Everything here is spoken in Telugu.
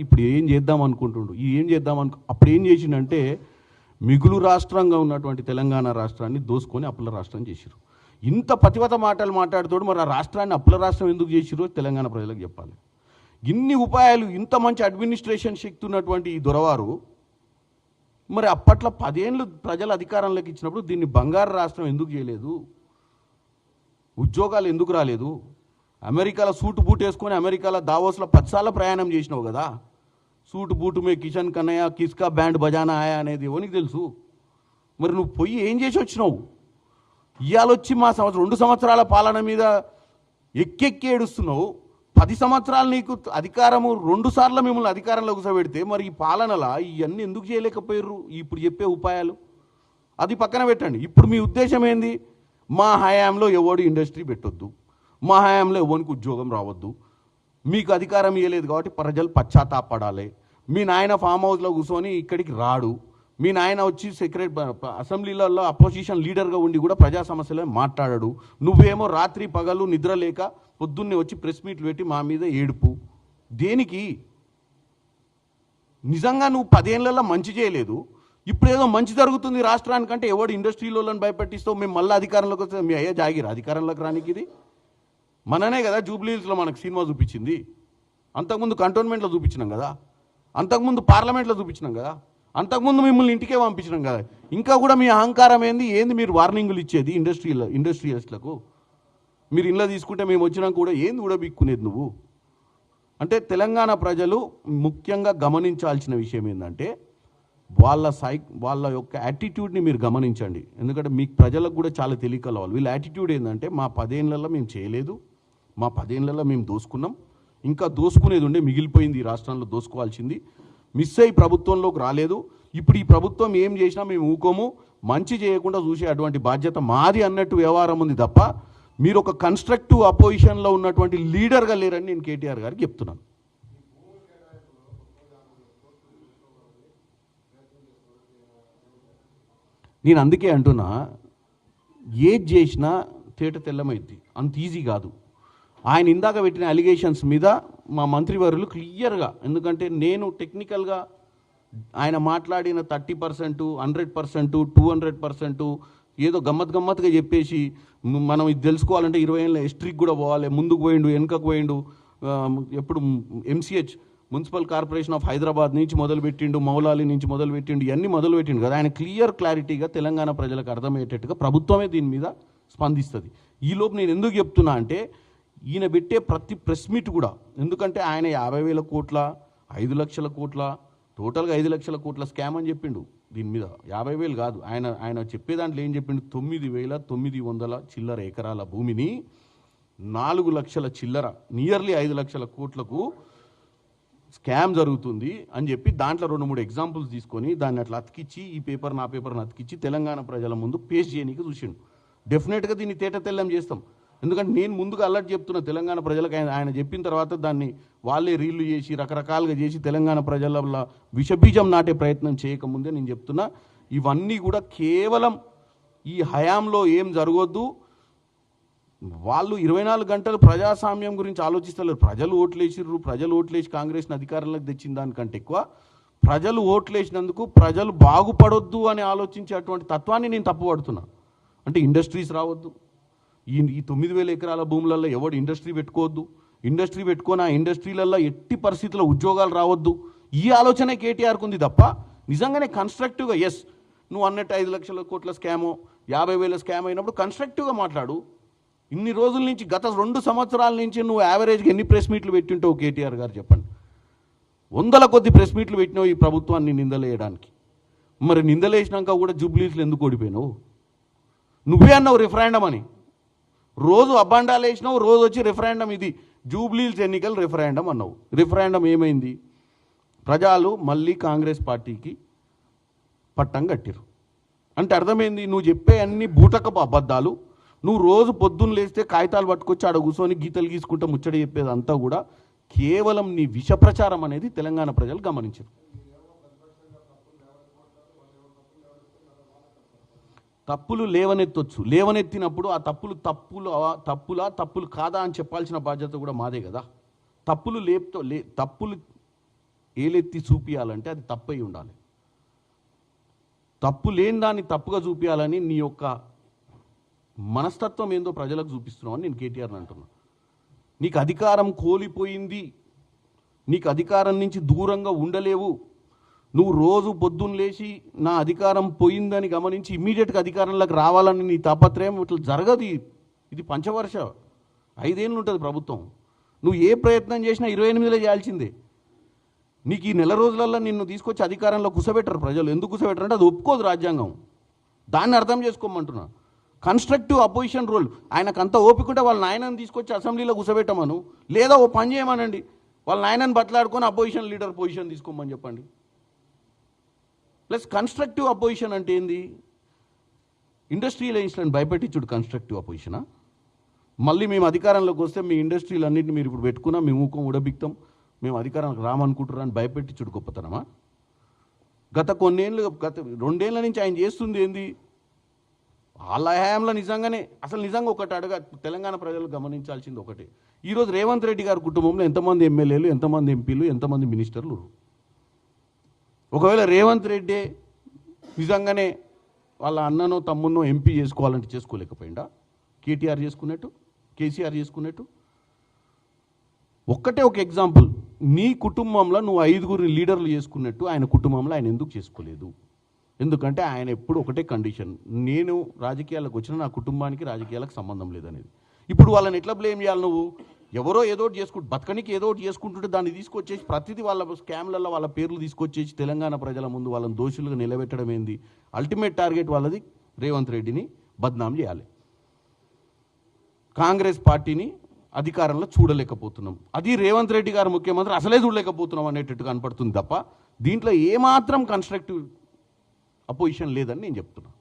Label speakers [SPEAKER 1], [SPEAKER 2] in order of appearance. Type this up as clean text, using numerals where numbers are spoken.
[SPEAKER 1] ఇప్పుడు ఏం చేద్దాం అనుకుంటుండు అప్పుడు ఏం చేసిండంటే మిగులు రాష్ట్రంగా ఉన్నటువంటి తెలంగాణ రాష్ట్రాన్ని దోసుకొని అప్పుల రాష్ట్రం చేసిరు. ఇంత పతివత మాటలు మాట్లాడుతాడు. మరి ఆ రాష్ట్రాన్ని అప్పుల రాష్ట్రం ఎందుకు చేసిరో తెలంగాణ ప్రజలకు చెప్పాలి. ఇన్ని ఉపాయాలు, ఇంత మంచి అడ్మినిస్ట్రేషన్ శక్తి ఉన్నటువంటి ఈ దొరవారు మరి అప్పట్లో 10 ఏళ్ళు ప్రజల అధికారంలోకి ఇచ్చినప్పుడు దీన్ని బంగారు రాష్ట్రం ఎందుకు చేయలేదు? ఉద్యోగాలు ఎందుకు రాలేదు? అమెరికాలో సూటు బూట్ వేసుకొని అమెరికాలో దావోస్లో 10 సార్లు ప్రయాణం చేసినావు కదా. సూటు బూటు మే కిషన్ కన్నయ్య కిస్కా బ్యాండ్ బజానా ఆయా అనేది ఎవరికి తెలుసు? మరి నువ్వు పోయి ఏం చేసి వచ్చినావు? ఇవాళొచ్చి మా 2 సంవత్సరాల పాలన మీద ఎక్కెక్కి ఏడుస్తున్నావు. 10 సంవత్సరాలు నీకు అధికారము 2 సార్లు మిమ్మల్ని అధికారంలో కూర్చోబెడితే మరి ఈ పాలనలా ఇవన్నీ ఎందుకు చేయలేకపోయారు? ఇప్పుడు చెప్పే ఉపాయాలు అది పక్కన పెట్టండి. ఇప్పుడు మీ ఉద్దేశం ఏంది? మా హయాంలో ఎవడు ఇండస్ట్రీ పెట్టొద్దు, మా హయాంలో ఎవరికి ఉద్యోగం రావద్దు, మీకు అధికారం ఇవ్వలేదు కాబట్టి ప్రజలు పశ్చాత్తాపడాలి, మీ నాయన ఫామ్ హౌస్లో కూర్చొని ఇక్కడికి రాడు, మీ నాయన వచ్చి అసెంబ్లీలలో అపోజిషన్ లీడర్గా ఉండి కూడా ప్రజా సమస్యలే మాట్లాడాడు, నువ్వేమో రాత్రి పగలు నిద్ర లేక పొద్దున్నే వచ్చి ప్రెస్ మీట్లు పెట్టి మా మీద ఏడుపు. దేనికి? నిజంగా నువ్వు 10 ఏళ్లలో మంచి చేయలేదు, ఇప్పుడు ఏదో మంచి జరుగుతుంది రాష్ట్రానికంటే ఎవడు ఇండస్ట్రీలోని భయపెట్టిస్తావు? మేము మళ్ళీ అధికారంలోకి వస్తే మీ అయ్యా జాగిరా అధికారంలోకి రానికి? ఇది మననే కదా జూబ్లీహిల్స్లో మనకు సినిమా చూపించింది, అంతకుముందు కంటోన్మెంట్లో చూపించినాం కదా, అంతకుముందు పార్లమెంట్లో చూపించినాం కదా, అంతకుముందు మిమ్మల్ని ఇంటికే పంపించినాం కదా. ఇంకా కూడా మీ అహంకారం ఏంది మీరు వార్నింగులు ఇచ్చేది ఇండస్ట్రియలిస్టులకు? మీరు ఇళ్ళ తీసుకుంటే మేము వచ్చినాక కూడా ఏంది కూడా బిక్కునేది నువ్వు? అంటే తెలంగాణ ప్రజలు ముఖ్యంగా గమనించాల్సిన విషయం ఏంటంటే వాళ్ళ యొక్క యాటిట్యూడ్ని మీరు గమనించండి. ఎందుకంటే మీకు ప్రజలకు కూడా చాలా తెలియకలవాలి. వీళ్ళ యాటిట్యూడ్ ఏంటంటే మా 10 ఏళ్లలో మేము చేయలేదు, మా 10 ఏళ్లలో మేము దోసుకున్నాం, ఇంకా దోసుకునేది ఉండే మిగిలిపోయింది, ఈ రాష్ట్రంలో దోసుకోవాల్సింది మిస్ అయ్యి ప్రభుత్వంలోకి రాలేదు, ఇప్పుడు ఈ ప్రభుత్వం ఏం చేసినా మేము ఊకోము, మంచి చేయకుండా చూసే అటువంటి బాధ్యత మాది అన్నట్టు వ్యవహారం ఉంది తప్ప మీరు ఒక కన్స్ట్రక్టివ్ అపోజిషన్లో ఉన్నటువంటి లీడర్గా లేరని నేను కేటీఆర్ గారికి చెప్తున్నాను. నేను అందుకే అంటున్నా, ఏది చేసినా తేట తెల్లమైంది, అంత ఈజీ కాదు. ఆయన ఇందాక పెట్టిన అలిగేషన్స్ మీద మా మంత్రివర్యులు క్లియర్గా, ఎందుకంటే నేను టెక్నికల్గా ఆయన మాట్లాడిన 30%, 100%, 200% ఏదో గమ్మత్తుగా చెప్పేసి మనం ఇది తెలుసుకోవాలంటే 20 ఏళ్ళ హిస్టరీకి కూడా పోవాలి, ముందుకు పోయిండు వెనుకకు పోయిండు, ఎప్పుడు MCH municipal corporation of Hyderabad నుంచి మొదలుపెట్టిండు, మౌలాలి నుంచి మొదలుపెట్టిండు, ఇవన్నీ మొదలుపెట్టిండు కదా. ఆయన క్లారిటీగా తెలంగాణ ప్రజలకు అర్థమయ్యేటట్టుగా ప్రభుత్వమే దీని మీద స్పందిస్తుంది. ఈలోపు నేను ఎందుకు చెప్తున్నా అంటే ఈయన పెట్టే ప్రతి ప్రెస్ మీట్ కూడా, ఎందుకంటే ఆయన 50,000 కోట్ల 5 లక్షల కోట్ల టోటల్గా 5 లక్షల కోట్ల స్కామ్ అని చెప్పిండు. దీని మీద 50,000 కాదు, ఆయన చెప్పే దాంట్లో ఏం చెప్పిండు, 9,900 చిల్లర ఎకరాల భూమిని 4 లక్షల చిల్లర నియర్లీ 5 లక్షల కోట్లకు స్కామ్ జరుగుతుంది అని చెప్పి దాంట్లో 2-3 ఎగ్జాంపుల్స్ తీసుకొని దాన్ని అట్లా అతికిచ్చి ఈ పేపర్ నా పేపర్ని అతికిచ్చి తెలంగాణ ప్రజల ముందు పేస్ట్ చేయడానికి చూసిండు. డెఫినెట్గా దీన్ని తేట తెల్లం చేస్తాం. ఎందుకంటే నేను ముందుగా అలర్ట్ చెప్తున్నా తెలంగాణ ప్రజలకు, ఆయన చెప్పిన తర్వాత దాన్ని వాళ్ళే రీళ్లు చేసి రకరకాలుగా చేసి తెలంగాణ ప్రజల విషబీజం నాటే ప్రయత్నం చేయకముందే నేను చెప్తున్నా, ఇవన్నీ కూడా కేవలం ఈ హయాంలో ఏం జరగొద్దు. వాళ్ళు 24 గంటలు ప్రజాస్వామ్యం గురించి ఆలోచిస్తలేరు. ప్రజలు ఓట్లేసిర్రు, ప్రజలు ఓట్లేసి కాంగ్రెస్ని అధికారంలోకి తెచ్చిన దానికంటే ఎక్కువ ప్రజలు ఓట్లేసినందుకు ప్రజలు బాగుపడొద్దు అని ఆలోచించేటువంటి తత్వాన్ని నేను తప్పుపడుతున్నా. అంటే ఇండస్ట్రీస్ రావద్దు, ఈ 9,000 ఎకరాల భూములలో ఎవడు ఇండస్ట్రీ పెట్టుకోవద్దు, ఇండస్ట్రీ పెట్టుకొని ఆ ఇండస్ట్రీలలో ఎట్టి పరిస్థితుల్లో ఉద్యోగాలు రావద్దు, ఈ ఆలోచనే కేటీఆర్కు ఉంది తప్ప నిజంగానే కన్స్ట్రక్టివ్గా ఎస్ నువ్వు అన్నట్టు 5 లక్షల కోట్ల స్కామో 50,000 స్కామ్ అయినప్పుడు కన్స్ట్రక్టివ్గా మాట్లాడు. ఇన్ని రోజుల నుంచి గత 2 సంవత్సరాల నుంచి నువ్వు యావరేజ్గా ఎన్ని ప్రెస్ మీట్లు పెట్టింటావు కేటీఆర్ గారు చెప్పండి? 100ల కొద్ది ప్రెస్ మీట్లు పెట్టినావు ఈ ప్రభుత్వాన్ని నిందలేయడానికి. మరి నిందలేసినాక కూడా జూబ్లీస్లో ఎందుకు ఓడిపోయినావు? నువ్వే అన్నావు రిఫరెండం అని, రోజు అబ్బాండాలు వేసినావు, రోజు వచ్చి రిఫరెండం, ఇది జూబ్లీస్ ఎన్నికలు రిఫరెండం అన్నావు. రిఫరెండం ఏమైంది? ప్రజలు మళ్ళీ కాంగ్రెస్ పార్టీకి పట్టం కట్టిరు. అంటే అర్థమైంది, నువ్వు చెప్పే అన్ని బూటకపు అబద్ధాలు. నువ్వు రోజు పొద్దున్న లేస్తే కాగితాలు పట్టుకొచ్చి ఆడ కూర్చొని గీతలు గీసుకుంటా ముచ్చట చెప్పేది అంతా కూడా కేవలం నీ విష ప్రచారం అనేది తెలంగాణ ప్రజలు గమనించారు. తప్పులు లేవనెత్తొచ్చు, లేవనెత్తినప్పుడు ఆ తప్పులు కాదా అని చెప్పాల్సిన బాధ్యత కూడా మాదే కదా. తప్పులు ఏలెత్తి చూపియాలంటే అది తప్పై ఉండాలి. తప్పు లేని దాన్ని తప్పుగా చూపించాలని నీ యొక్క మనస్తత్వం ఏందో ప్రజలకు చూపిస్తున్నావు అని నేను కేటీఆర్ని అంటున్నా. నీకు అధికారం కోల్పోయింది, నీకు అధికారం నుంచి దూరంగా ఉండలేవు. నువ్వు రోజు పొద్దున్న లేచి నా అధికారం పోయిందని గమనించి ఇమ్మీడియట్గా అధికారంలోకి రావాలని నీ తాపత్రయం ఇట్లా జరగదు. ఇది పంచవర్ష 5 ఏళ్ళు ఉంటుంది ప్రభుత్వం. నువ్వు ఏ ప్రయత్నం చేసినా 28లో చేయాల్సిందే. నీకు ఈ నెల రోజులలో నిన్ను తీసుకొచ్చి అధికారంలో కూర్చోబెట్టరు ప్రజలు. ఎందుకు కూర్చోబెట్టరు అంటే అది ఒప్పుకోదు రాజ్యాంగం. దాన్ని అర్థం చేసుకోమంటున్నా. Constructive opposition role. ఆయనకు అంత ఓపికంటే వాళ్ళ నాయనని తీసుకొచ్చి అసెంబ్లీలో కూర్చోబెట్టమను, లేదా ఓ పని చేయమనండి, వాళ్ళ నాయనని బతలాడుకొని అపోజిషన్ లీడర్ పొజిషన్ తీసుకోమని చెప్పండి. ప్లస్ కన్స్ట్రక్టివ్ అపోజిషన్ అంటే ఏంది? ఇండస్ట్రియలైజ్లను భయపెట్టించుడు కన్స్ట్రక్టివ్ అపోజిషనా? మళ్ళీ మేము అధికారంలోకి వస్తే మీ ఇండస్ట్రీలు అన్నింటినీ మీరు ఇప్పుడు పెట్టుకున్నా మేము ఊకం ఉడబిక్తాం, మేము అధికారానికి రామనుకుంటున్నాం అని భయపెట్టించుడు గొప్పతనమా? గత 2 ఏళ్ళ నుంచి ఆయన చేస్తుంది ఏంది? వాళ్ళ హయాంలో నిజంగానే నిజంగా ఒకటి తెలంగాణ ప్రజలు గమనించాల్సింది ఒకటే. ఈరోజు రేవంత్ రెడ్డి గారి కుటుంబంలో ఎంతమంది ఎమ్మెల్యేలు, ఎంతమంది ఎంపీలు, ఎంతమంది మినిస్టర్లు? ఒకవేళ రేవంత్ రెడ్డి నిజంగానే వాళ్ళ అన్ననో తమ్మున్నో ఎంపీ చేసుకోవాలంటే చేసుకోలేకపోయిందా? కేటీఆర్ చేసుకున్నట్టు, కేసీఆర్ చేసుకున్నట్టు. ఒక్కటే ఒక ఎగ్జాంపుల్, నీ కుటుంబంలో నువ్వు 5 లీడర్లు చేసుకున్నట్టు ఆయన కుటుంబంలో ఆయన ఎందుకు చేసుకోలేదు? ఎందుకంటే ఆయన ఎప్పుడు ఒకటే కండిషన్, నేను రాజకీయాలకు వచ్చిన నా కుటుంబానికి రాజకీయాలకు సంబంధం లేదనేది. ఇప్పుడు వాళ్ళని ఎట్లా బ్లేమ్ చేయాలి? నువ్వు ఎవరో ఏదో ఒకటి చేసుకుంటు బతకనికి ఏదో ఒకటి చేసుకుంటుంటే దాన్ని తీసుకొచ్చేసి ప్రతిదీ వాళ్ళ స్కామ్లలో వాళ్ళ పేర్లు తీసుకొచ్చేసి తెలంగాణ ప్రజల ముందు వాళ్ళని దోషులుగా నిలబెట్టడం ఏంది? అల్టిమేట్ టార్గెట్ వాళ్ళది రేవంత్ రెడ్డిని బద్నాం చేయాలి. కాంగ్రెస్ పార్టీని అధికారంలో చూడలేకపోతున్నాం, అది రేవంత్ రెడ్డి గారు ముఖ్యమంత్రి అసలే చూడలేకపోతున్నాం అనేటట్టు కనపడుతుంది తప్ప దీంట్లో ఏమాత్రం కన్స్ట్రక్టివ్ అపోజిషన్ లేదని నేను చెప్తున్నాను.